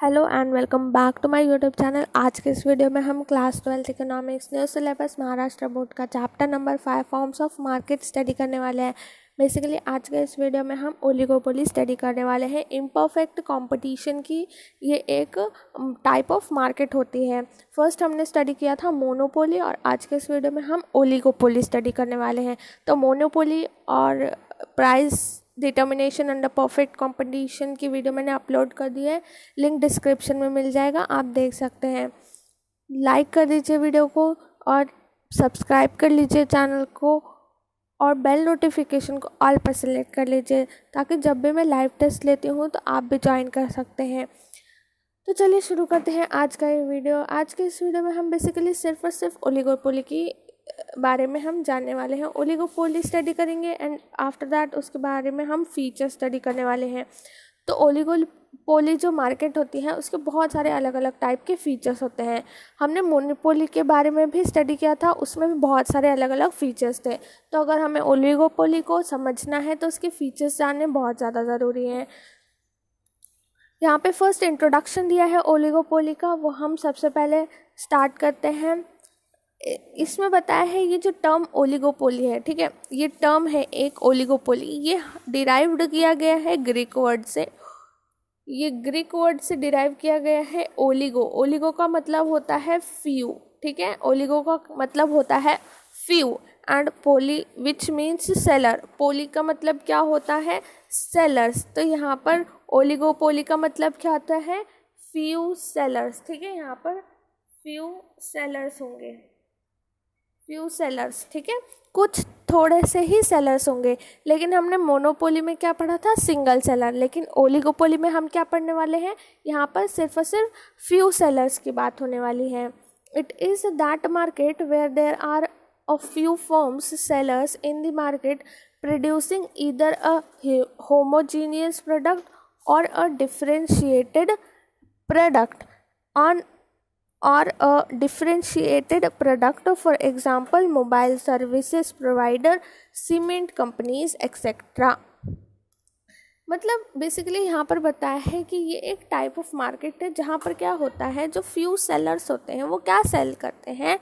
Hello and welcome back to my YouTube channel. आज के इस वीडियो में हम class 12 economics new syllabus Maharashtra board का chapter number 5 forms of market study करने वाले हैं। बेसिकली आज के इस वीडियो में हम ओलिगोपोली स्टडी करने वाले हैं। इम्परफेक्ट कंपटीशन की ये एक टाइप ऑफ मार्केट होती है। फर्स्ट हमने स्टडी किया था मोनोपोली और आज के इस वीडियो में हम ओलिगोपोली स्टडी करने वाले हैं। तो मोनोपोली और price determination under perfect competition की वीडियो मैंने अपलोड कर दी है, लिंक डिस्क्रिप्शन में मिल जाएगा, आप देख सकते हैं। लाइक कर दीजिए वीडियो को और सब्सक्राइब कर लीजिए चैनल को और बेल नोटिफिकेशन को ऑल पर सेलेक्ट कर लीजिए ताकि जब भी मैं लाइव टेस्ट लेती हूँ तो आप भी ज्वाइन कर सकते हैं। तो चलिए शुरू करते हैं आज का ये वीडियो। आज के इस वीडियो में हम बेसिकली सिर्फ और सिर्फ ओलिगोपोली की बारे में हम जानने वाले हैं। ओलिगोपोली स्टडी करेंगे एंड आफ्टर दैट उसके बारे में हम फीचर स्टडी करने वाले हैं। तो ओलिगोपोली जो मार्केट होती है उसके बहुत सारे अलग अलग टाइप के फीचर्स होते हैं। हमने मोनोपोली के बारे में भी स्टडी किया था, उसमें भी बहुत सारे अलग अलग फीचर्स थे। तो अगर हमें ओलिगोपोली को समझना है तो उसके फीचर्स जानने बहुत ज़्यादा ज़रूरी है। यहाँ पे फर्स्ट इंट्रोडक्शन दिया है ओलिगोपोली का, वो हम सबसे पहले स्टार्ट करते हैं। इसमें बताया है ये जो टर्म ओलिगोपोली है, ठीक है, ये टर्म है एक ओलिगोपोली, ये डिराइव्ड किया गया है ग्रीक वर्ड से। ये ग्रीक वर्ड से डिराइव किया गया है ओलिगो। ओलिगो का मतलब होता है फ्यू, ठीक है, ओलिगो का मतलब होता है few and poly which means seller. Poly का मतलब क्या होता है? सेलर्स। तो यहाँ पर ओलिगोपोली का मतलब क्या होता है? फ्यू सेलर्स, ठीक है, यहाँ पर फ्यू सेलर्स होंगे, फ्यू सेलर्स, ठीक है, कुछ थोड़े से ही सेलर्स होंगे। लेकिन हमने मोनोपोली में क्या पढ़ा था? Single seller. लेकिन ओलिगोपोली में हम क्या पढ़ने वाले हैं? यहाँ पर सिर्फ और सिर्फ फ्यू सेलर्स की बात होने वाली है। It is that market where there are a few firms sellers in the market producing either a homogeneous product और a differentiated product on or a differentiated product, for example mobile services provider, cement companies etc. मतलब basically यहाँ पर बताया है कि ये एक type of market है जहाँ पर क्या होता है, जो फ्यू सेलर्स होते हैं वो क्या सेल करते हैं?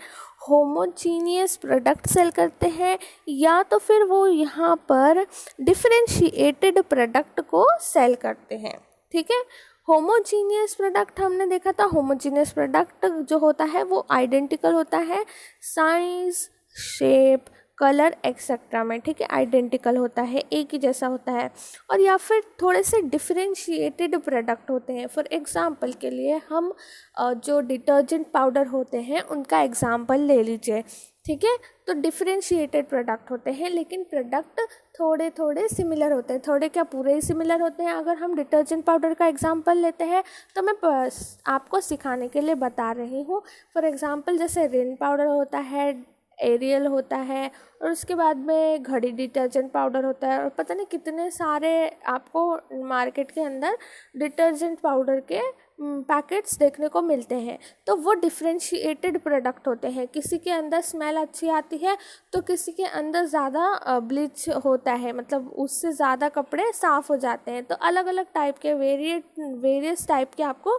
होमोजीनियस प्रोडक्ट सेल करते हैं, या तो फिर वो यहाँ पर डिफरेंशिएटेड प्रोडक्ट को सेल करते हैं, ठीक है। होमोजीनियस प्रोडक्ट हमने देखा था, होमोजीनियस प्रोडक्ट जो होता है वो आइडेंटिकल होता है साइज, शेप, कलर एक्सेट्रा में, ठीक है, आइडेंटिकल होता है, एक ही जैसा होता है। और या फिर थोड़े से डिफरेंशिएटेड प्रोडक्ट होते हैं। फॉर एग्जांपल के लिए हम जो डिटर्जेंट पाउडर होते हैं उनका एग्जांपल ले लीजिए, ठीक है। तो डिफरेंशिएटेड प्रोडक्ट होते हैं लेकिन प्रोडक्ट थोड़े थोड़े सिमिलर होते हैं, थोड़े क्या पूरे ही सिमिलर होते हैं। अगर हम डिटर्जेंट पाउडर का एग्जांपल लेते हैं तो मैं आपको सिखाने के लिए बता रही हूँ। फॉर एग्जांपल जैसे रिन पाउडर होता है, एरियल होता है, और उसके बाद में घड़ी डिटर्जेंट पाउडर होता है, और पता नहीं कितने सारे आपको मार्केट के अंदर डिटर्जेंट पाउडर के पैकेट्स देखने को मिलते हैं। तो वो डिफरेंशिएटेड प्रोडक्ट होते हैं। किसी के अंदर स्मेल अच्छी आती है तो किसी के अंदर ज़्यादा ब्लीच होता है, मतलब उससे ज़्यादा कपड़े साफ़ हो जाते हैं। तो अलग अलग टाइप के वेरियस टाइप के आपको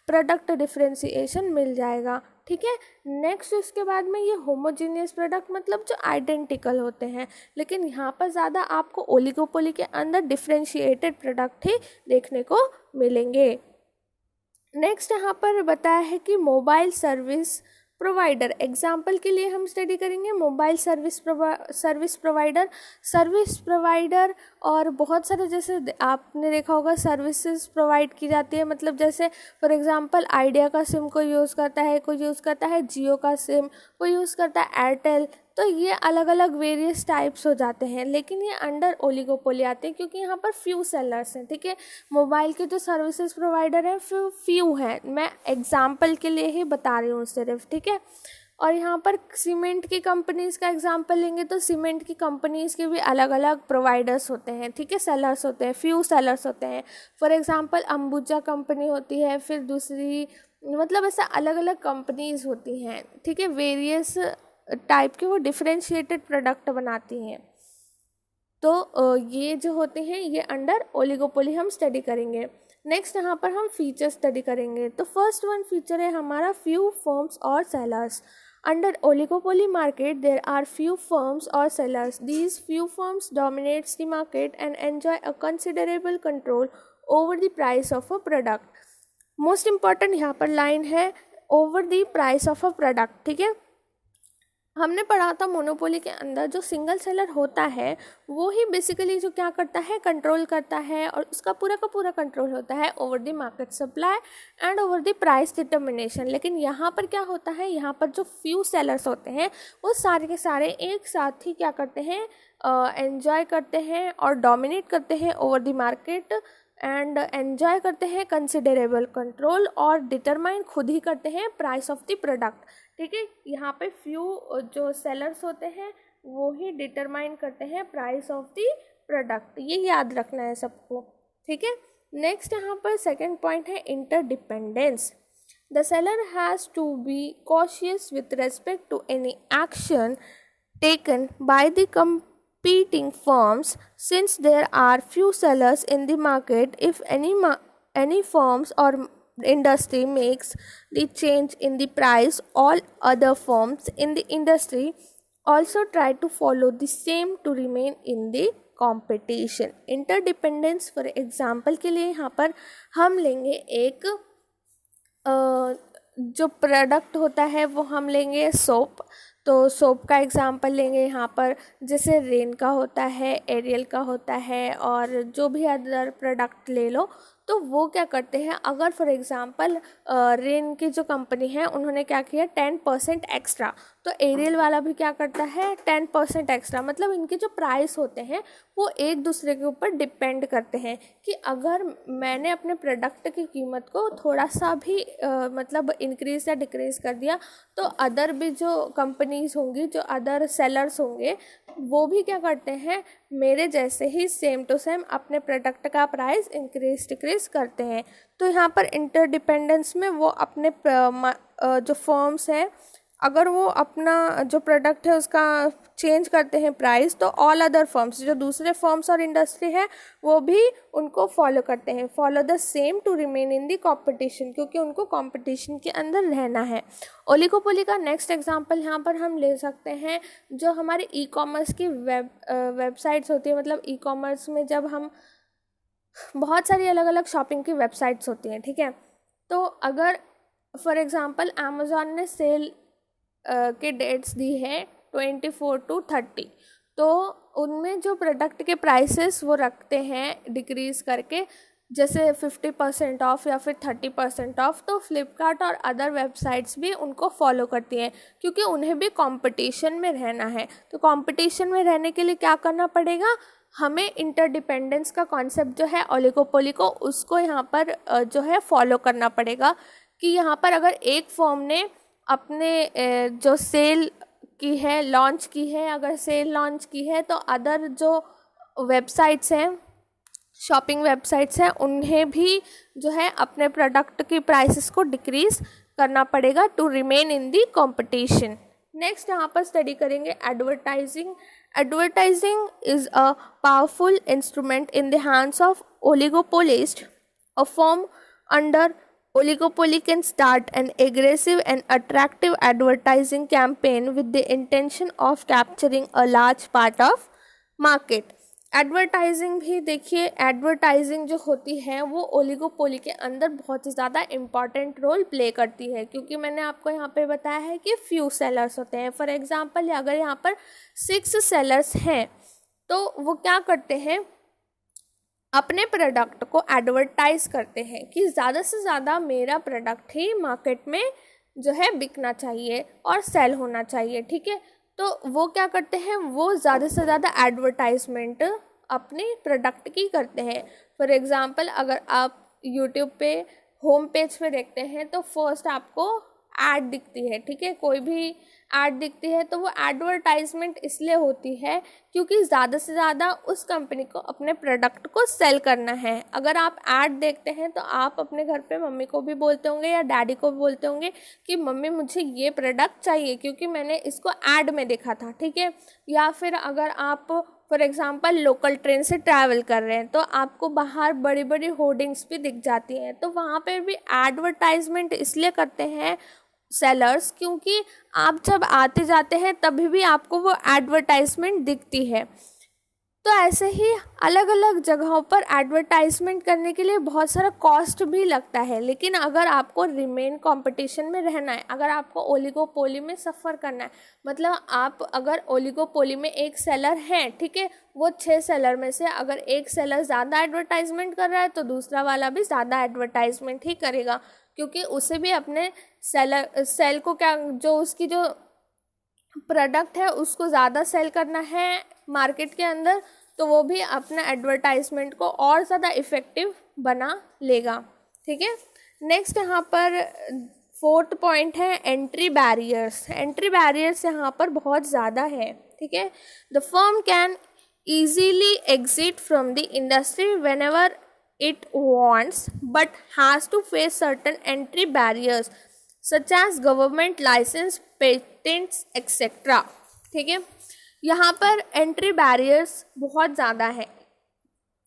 प्रोडक्ट डिफरेंशिएशन मिल जाएगा, ठीक है। नेक्स्ट इसके बाद में ये होमोजीनियस प्रोडक्ट मतलब जो आइडेंटिकल होते हैं, लेकिन यहाँ पर ज़्यादा आपको ओलिगोपोली के अंदर डिफरेंशिएटेड प्रोडक्ट ही देखने को मिलेंगे। नेक्स्ट यहाँ पर बताया है कि मोबाइल सर्विस प्रोवाइडर, एग्जाम्पल के लिए हम स्टडी करेंगे मोबाइल सर्विस प्रोवाइडर और बहुत सारे, जैसे आपने देखा होगा सर्विसेज प्रोवाइड की जाती है, मतलब जैसे फॉर एग्जांपल आइडिया का सिम कोई यूज़ करता है, कोई यूज़ करता है जियो का सिम, कोई यूज़ करता है एयरटेल। तो ये अलग अलग वेरियस टाइप्स हो जाते हैं, लेकिन ये अंडर ओलिगोपोली आते हैं क्योंकि यहाँ पर फ्यू सेलर्स हैं, ठीक है। मोबाइल के जो सर्विसेज प्रोवाइडर हैं फ्यू हैं, मैं एग्जांपल के लिए ही बता रही हूँ सिर्फ, ठीक है। और यहाँ पर सीमेंट की कंपनीज़ का एग्जांपल लेंगे तो सीमेंट की कंपनीज़ के भी अलग अलग प्रोवाइडर्स होते हैं, ठीक है, सेलर्स होते हैं, फ्यू सेलर्स होते हैं। फॉर एग्जांपल अंबुजा कंपनी होती है, फिर दूसरी, मतलब ऐसा अलग अलग कंपनीज़ होती हैं, ठीक है, वेरियस टाइप के वो डिफरेंशिएटेड प्रोडक्ट बनाती हैं। तो ये जो होते हैं ये अंडर ओलिगोपोली हम स्टडी करेंगे। नेक्स्ट यहाँ पर हम फीचर स्टडी करेंगे। तो फर्स्ट वन फीचर है हमारा फ्यू फर्म्स और sellers. Under oligopoly market there are few firms और sellers. These few firms dominates the market and enjoy a considerable control over the price of a product. Most important यहाँ पर line है over the price of a product, ठीक है। हमने पढ़ा था monopoly के अंदर जो सिंगल सेलर होता है वो ही बेसिकली जो क्या करता है, कंट्रोल करता है, और उसका पूरा का पूरा कंट्रोल होता है over the market supply and over the price determination. लेकिन यहाँ पर क्या होता है, यहाँ पर जो फ्यू सेलर्स होते हैं वो सारे के सारे एक साथ ही क्या करते हैं, एंजॉय करते हैं और डोमिनेट करते हैं over the market and enjoy करते हैं कंसिडरेबल कंट्रोल और डिटरमाइन खुद ही करते हैं प्राइस ऑफ द प्रोडक्ट, ठीक है। यहाँ पे फ्यू जो सेलर्स होते हैं वो ही डिटरमाइन करते हैं प्राइस ऑफ द प्रोडक्ट, ये याद रखना है सबको, ठीक है। नेक्स्ट यहाँ पर सेकंड पॉइंट है interdependence. The seller has to be cautious with respect to any action taken by the competing firms since there are few sellers in the market. If any firms or industry makes the change in the price, all other firms in the industry also try to follow the same to remain in the competition. Interdependence for example के लिए यहाँ पर हम लेंगे एक जो product होता है वो हम लेंगे सोप। तो सोप का एग्जांपल लेंगे यहाँ पर, जैसे रेन का होता है, एरियल का होता है, और जो भी अदर प्रोडक्ट ले लो तो वो क्या करते हैं, अगर फॉर एग्जांपल रेन की जो कंपनी है उन्होंने क्या किया 10% एक्स्ट्रा, तो एरियल वाला भी क्या करता है 10% एक्स्ट्रा। मतलब इनके जो प्राइस होते हैं वो एक दूसरे के ऊपर डिपेंड करते हैं कि अगर मैंने अपने प्रोडक्ट की कीमत को थोड़ा सा भी मतलब इंक्रीज़ या डिक्रीज़ कर दिया तो अदर भी जो कंपनीज होंगी, जो अदर सेलर्स होंगे, वो भी क्या करते हैं मेरे जैसे ही सेम टू सेम अपने प्रोडक्ट का प्राइस इंक्रीज डिक्रीज करते हैं। तो यहाँ पर इंटरडिपेंडेंस में वो अपने जो फर्म्स हैं अगर वो अपना जो प्रोडक्ट है उसका चेंज करते हैं प्राइस, तो ऑल अदर फर्म्स जो दूसरे फर्म्स और इंडस्ट्री है वो भी उनको फॉलो करते हैं, follow the same to remain in the competition, क्योंकि उनको कॉम्पिटिशन के अंदर रहना है। ओलिगोपोली का नेक्स्ट एग्जांपल यहाँ पर हम ले सकते हैं जो हमारे ई कॉमर्स की वेबसाइट्स होती है। मतलब ई कॉमर्स में जब हम बहुत सारी अलग अलग शॉपिंग की वेबसाइट्स होती हैं, ठीक है। तो अगर फॉर एग्जांपल अमेज़ॉन ने सेल के डेट्स दी है 24 to 30, तो उनमें जो प्रोडक्ट के प्राइसेस वो रखते हैं डिक्रीज़ करके, जैसे 50% ऑफ या फिर 30% ऑफ, तो फ्लिपकार्ट और अदर वेबसाइट्स भी उनको फॉलो करती हैं क्योंकि उन्हें भी कंपटीशन में रहना है। तो कंपटीशन में रहने के लिए क्या करना पड़ेगा, हमें इंटरडिपेंडेंस का कॉन्सेप्ट जो है ओलिगोपोली को, उसको यहाँ पर जो है फॉलो करना पड़ेगा कि यहाँ पर अगर एक फर्म ने अपने जो सेल की है लॉन्च की है, अगर सेल लॉन्च की है तो अदर जो वेबसाइट्स हैं, शॉपिंग वेबसाइट्स हैं, उन्हें भी जो है अपने प्रोडक्ट की प्राइसेस को डिक्रीज़ करना पड़ेगा to remain in the competition. Next यहाँ पर स्टडी करेंगे advertising. Advertising is a powerful instrument in the hands of oligopolist. A firm under Oligopoly can start an aggressive and attractive advertising campaign with the intention of capturing a large part of market. Advertising भी देखिए, advertising जो होती है वो oligopoly के अंदर बहुत ही ज़्यादा इम्पॉर्टेंट रोल प्ले करती है, क्योंकि मैंने आपको यहाँ पे बताया है कि फ्यू सेलर्स होते हैं। फॉर एग्जांपल अगर यहाँ पर 6 सेलर्स हैं तो वो क्या करते हैं, अपने प्रोडक्ट को एडवर्टाइज़ करते हैं कि ज़्यादा से ज़्यादा मेरा प्रोडक्ट ही मार्केट में जो है बिकना चाहिए और सेल होना चाहिए, ठीक है। तो वो क्या करते हैं, वो ज़्यादा से ज़्यादा एडवर्टाइजमेंट अपने प्रोडक्ट की करते हैं। फॉर एग्ज़ाम्पल अगर आप यूट्यूब पे होम पेज पे देखते हैं तो फर्स्ट आपको ऐड दिखती है, ठीक है, कोई भी ऐड दिखती है तो वो एडवर्टाइजमेंट इसलिए होती है क्योंकि ज़्यादा से ज़्यादा उस कंपनी को अपने प्रोडक्ट को सेल करना है। अगर आप ऐड देखते हैं तो आप अपने घर पे मम्मी को भी बोलते होंगे या डैडी को भी बोलते होंगे कि मम्मी मुझे ये प्रोडक्ट चाहिए क्योंकि मैंने इसको ऐड में देखा था, ठीक है। या फिर अगर आप फॉर एग्जांपल लोकल ट्रेन से ट्रैवल कर रहे हैं तो आपको बाहर बड़ी बड़ी होर्डिंग्स भी दिख जाती हैं, तो वहाँ पे भी एडवर्टाइजमेंट इसलिए करते हैं सेलर्स, क्योंकि आप जब आते जाते हैं तभी भी आपको वो एडवर्टाइजमेंट दिखती है। तो ऐसे ही अलग अलग जगहों पर एडवर्टाइजमेंट करने के लिए बहुत सारा कॉस्ट भी लगता है, लेकिन अगर आपको रिमेन कंपटीशन में रहना है, अगर आपको ओलिगोपोली में सफ़र करना है, मतलब आप अगर ओलिगोपोली में एक सेलर है, ठीक है, वो 6 सेलर में से अगर एक सेलर ज़्यादा एडवर्टाइजमेंट कर रहा है तो दूसरा वाला भी ज़्यादा एडवर्टाइजमेंट ही करेगा, क्योंकि उसे भी अपने सेल को क्या, जो उसकी जो प्रोडक्ट है उसको ज़्यादा सेल करना है मार्केट के अंदर, तो वो भी अपना एडवर्टाइजमेंट को और ज़्यादा इफ़ेक्टिव बना लेगा। ठीक है, नेक्स्ट यहाँ पर 4th पॉइंट है एंट्री बैरियर्स। एंट्री बैरियर्स यहाँ पर बहुत ज़्यादा है। ठीक है, the firm can easily exit from the industry when ever it wants but has to face certain entry barriers such as government license, patents etc. ठीक है, यहाँ पर एंट्री बैरियर्स बहुत ज़्यादा है,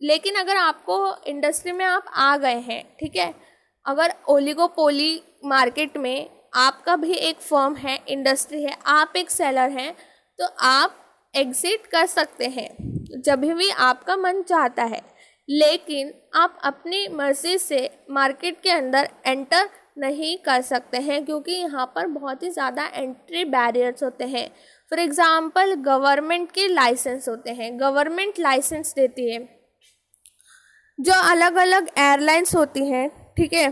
लेकिन अगर आपको इंडस्ट्री में आप आ गए हैं, ठीक है, अगर ओलिगोपोली मार्केट में आपका भी एक फर्म है, इंडस्ट्री है, आप एक सेलर हैं, तो आप एग्जिट कर सकते हैं जब भी आपका मन चाहता है, लेकिन आप अपनी मर्ज़ी से मार्केट के अंदर एंटर नहीं कर सकते हैं, क्योंकि यहाँ पर बहुत ही ज़्यादा एंट्री बैरियर्स होते हैं। फॉर एग्ज़ाम्पल गवर्नमेंट के लाइसेंस होते हैं, गवर्नमेंट लाइसेंस देती है, जो अलग अलग एयरलाइंस होती हैं, ठीक है,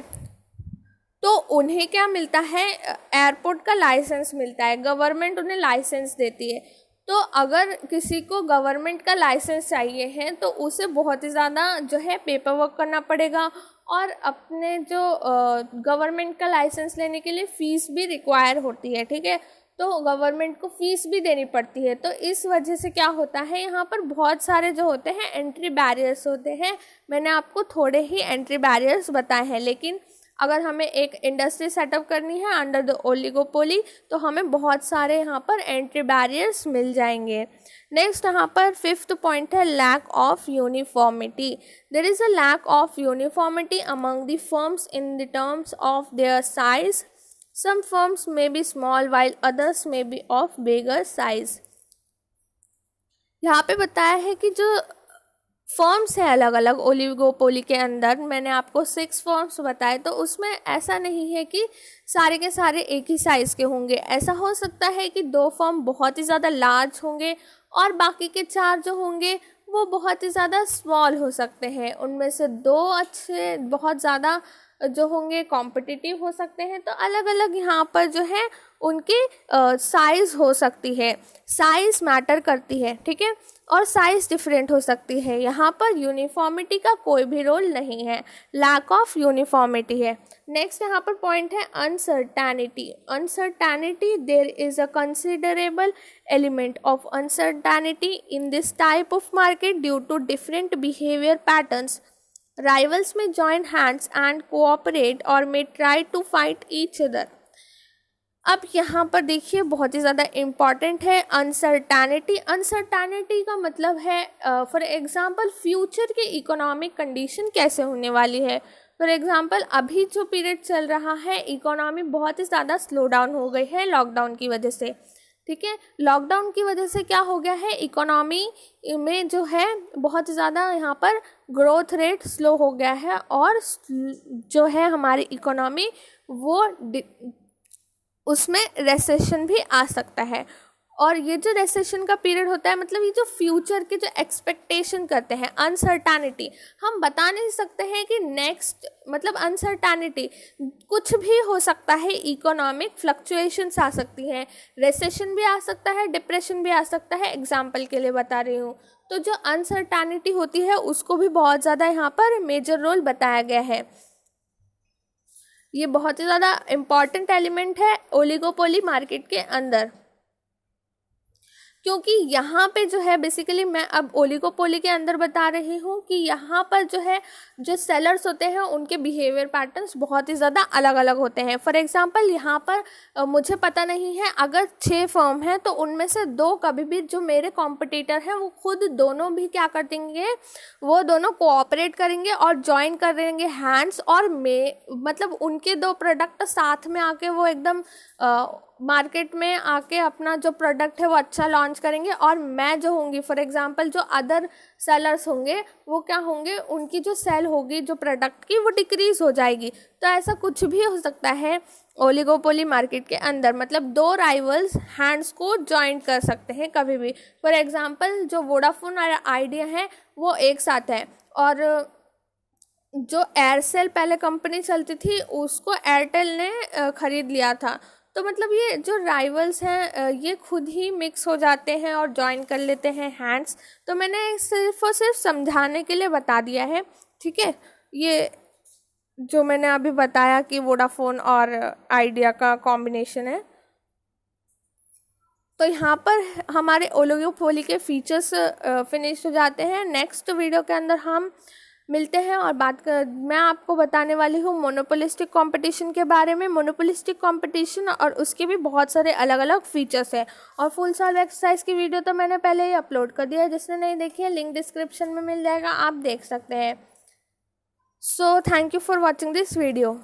तो उन्हें क्या मिलता है, एयरपोर्ट का लाइसेंस मिलता है, गवर्नमेंट उन्हें लाइसेंस देती है। तो अगर किसी को गवर्नमेंट का लाइसेंस चाहिए है तो उसे बहुत ही ज़्यादा जो है पेपर वर्क करना पड़ेगा, और अपने जो गवर्नमेंट का लाइसेंस लेने के लिए फ़ीस भी रिक्वायर होती है। ठीक है, तो गवर्नमेंट को फ़ीस भी देनी पड़ती है, तो इस वजह से क्या होता है, यहाँ पर बहुत सारे जो होते हैं एंट्री बैरियर्स होते हैं। मैंने आपको थोड़े ही एंट्री बैरियर्स बताए हैं, लेकिन अगर हमें एक इंडस्ट्री सेटअप करनी है अंडर द ओलिगोपोली तो हमें बहुत सारे यहाँ पर एंट्री बैरियर्स मिल जाएंगे। नेक्स्ट यहाँ पर 5th पॉइंट है lack of uniformity. There is a lack of uniformity among the firms in the terms of their size. Some firms may be small while others may be of bigger size. यहाँ पे बताया है कि जो firms है अलग अलग oligopoly के अंदर, मैंने आपको 6 फर्म्स बताए, तो उसमें ऐसा नहीं है कि सारे के सारे एक ही साइज़ के होंगे। ऐसा हो सकता है कि 2 फर्म बहुत ही ज़्यादा लार्ज होंगे और बाकी के 4 जो होंगे वो बहुत ही ज़्यादा स्मॉल हो सकते हैं। उनमें से 2 अच्छे बहुत ज़्यादा जो होंगे कॉम्पिटिटिव हो सकते हैं। तो अलग अलग यहाँ पर जो है उनकी साइज़ हो सकती है, साइज़ मैटर करती है, ठीक है, और साइज़ डिफरेंट हो सकती है। यहाँ पर यूनिफॉर्मिटी का कोई भी रोल नहीं है, लैक ऑफ यूनिफॉर्मिटी है। नेक्स्ट यहाँ पर पॉइंट है uncertainty. Uncertainty, there is a considerable element of uncertainty in this type of market due to different behaviour patterns. Rivals may join hands and cooperate or may try to fight each other. अब यहाँ पर देखिए बहुत ही ज़्यादा important है uncertainty. Uncertainty का मतलब है फॉर एग्जांपल फ्यूचर के इकोनॉमिक कंडीशन कैसे होने वाली है। फॉर एग्जांपल अभी जो पीरियड चल रहा है इकोनॉमी बहुत ही ज़्यादा स्लो डाउन हो गई है लॉकडाउन की वजह से, ठीक है। लॉकडाउन की वजह से क्या हो गया है, इकोनॉमी में जो है बहुत ज़्यादा यहाँ पर ग्रोथ रेट स्लो हो गया है, और जो है हमारी इकोनॉमी वो उसमें रेसेशन भी आ सकता है। और ये जो रेसेशन का पीरियड होता है मतलब ये जो फ्यूचर के जो एक्सपेक्टेशन करते हैं, अनसर्टेनिटी, हम बता नहीं सकते हैं कि नेक्स्ट मतलब अनसर्टेनिटी कुछ भी हो सकता है, इकोनॉमिक फ्लक्चुएशंस आ सकती हैं, रेसेशन भी आ सकता है, डिप्रेशन भी आ सकता है, एग्जाम्पल के लिए बता रही हूँ। तो जो अनसर्टेनिटी होती है उसको भी बहुत ज़्यादा यहाँ पर मेजर रोल बताया गया है। ये बहुत ही ज़्यादा इम्पॉर्टेंट एलिमेंट है ओलिगोपोली मार्केट के अंदर, क्योंकि यहाँ पे जो है बेसिकली मैं अब ओलिगोपोली के अंदर बता रही हूँ कि यहाँ पर जो है जो सेलर्स होते हैं उनके बिहेवियर पैटर्न्स बहुत ही ज़्यादा अलग अलग होते हैं। फॉर एग्जांपल यहाँ पर मुझे पता नहीं है, अगर 6 फर्म हैं तो उनमें से 2 कभी भी जो मेरे कॉम्पिटिटर हैं वो खुद दोनों भी क्या कर देंगे, वो दोनों कोऑपरेट करेंगे और ज्वाइन कर देंगे हैंड्स, और मतलब उनके 2 प्रोडक्ट साथ में आके वो एकदम मार्केट में आके अपना जो प्रोडक्ट है वो अच्छा लॉन्च करेंगे। और मैं जो होंगी फॉर एग्जांपल जो अदर सेलर्स होंगे वो क्या होंगे, उनकी जो सेल होगी जो प्रोडक्ट की वो डिक्रीज हो जाएगी। तो ऐसा कुछ भी हो सकता है ओलिगोपोली मार्केट के अंदर, मतलब 2 राइवल्स हैंड्स को ज्वाइन कर सकते हैं कभी भी। फॉर एग्जांपल जो वोडाफोन और आइडिया है वो एक साथ है, और जो एयरसेल पहले कंपनी चलती थी उसको एयरटेल ने ख़रीद लिया था। तो मतलब ये जो राइवल्स हैं ये खुद ही मिक्स हो जाते हैं और ज्वाइन कर लेते हैं हैंड्स। तो मैंने सिर्फ और सिर्फ समझाने के लिए बता दिया है, ठीक है। ये जो मैंने अभी बताया कि वोडाफोन और आइडिया का कॉम्बिनेशन है। तो यहाँ पर हमारे ओलिगोपोली के फीचर्स फिनिश हो जाते हैं। नेक्स्ट वीडियो के अंदर हम मिलते हैं और मैं आपको बताने वाली हूँ मोनोपोलिस्टिक कंपटीशन के बारे में। मोनोपोलिस्टिक कंपटीशन और उसके भी बहुत सारे अलग अलग फीचर्स हैं। और फुल सॉल्व एक्सरसाइज की वीडियो तो मैंने पहले ही अपलोड कर दिया है, जिसने नहीं देखी है लिंक डिस्क्रिप्शन में मिल जाएगा, आप देख सकते हैं। So thank you for watching this video.